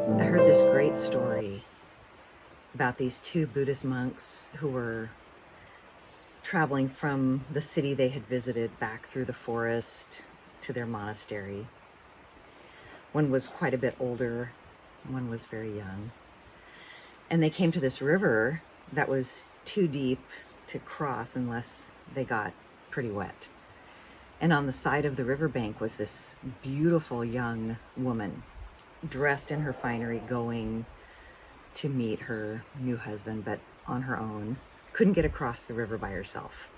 I heard this great story about these two Buddhist monks who were traveling from the city they had visited back through the forest to their monastery. One was quite a bit older, one was very young. And they came to this river that was too deep to cross unless they got pretty wet. And on the side of the riverbank was this beautiful young woman, dressed in her finery, going to meet her new husband, but on her own. Couldn't get across the river by herself.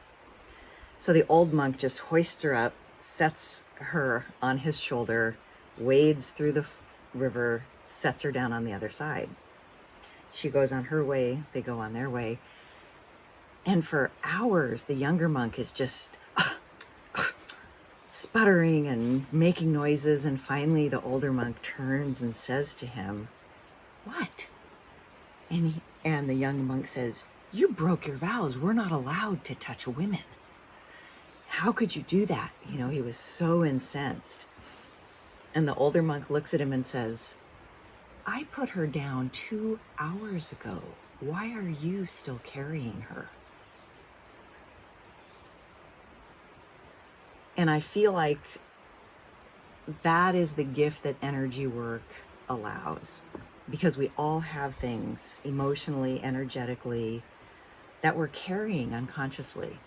So the old monk just hoists her up, sets her on his shoulder, wades through the river, sets her down on the other side. She goes on her way, they go on their way. And for hours, the younger monk is just sputtering and making noises. And finally, the older monk turns and says to him, "What?" And the young monk says, "You broke your vows. We're not allowed to touch women. How could you do that?" He was so incensed. And the older monk looks at him and says, "I put her down 2 hours ago. Why are you still carrying her?" And I feel like that is the gift that energy work allows, because we all have things emotionally, energetically, that we're carrying unconsciously.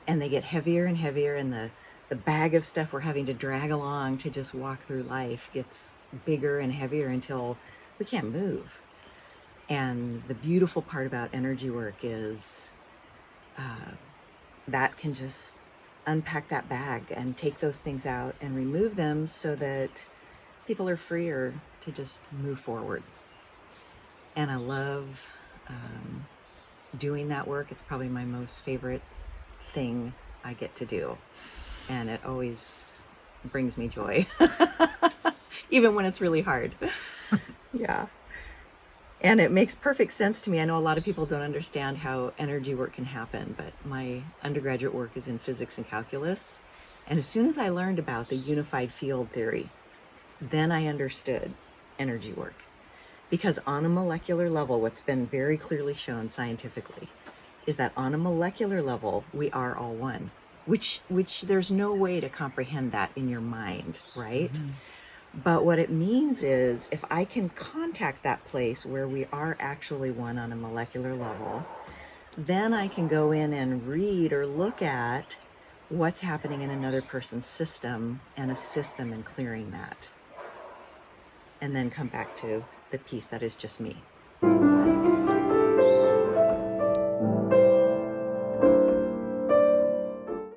And they get heavier and heavier, and the bag of stuff we're having to drag along to just walk through life gets bigger and heavier until we can't move. And the beautiful part about energy work is that can just unpack that bag and take those things out and remove them so that people are freer to just move forward. And I love doing that work. It's probably my most favorite thing I get to do. And it always brings me joy, even when it's really hard. Yeah. And it makes perfect sense to me. I know a lot of people don't understand how energy work can happen, but my undergraduate work is in physics and calculus. And as soon as I learned about the unified field theory, then I understood energy work. Because on a molecular level, what's been very clearly shown scientifically is that on a molecular level, we are all one, which there's no way to comprehend that in your mind, right? Mm-hmm. But what it means is if I can contact that place where we are actually one on a molecular level, then I can go in and read or look at what's happening in another person's system and assist them in clearing that. And then come back to the piece that is just me.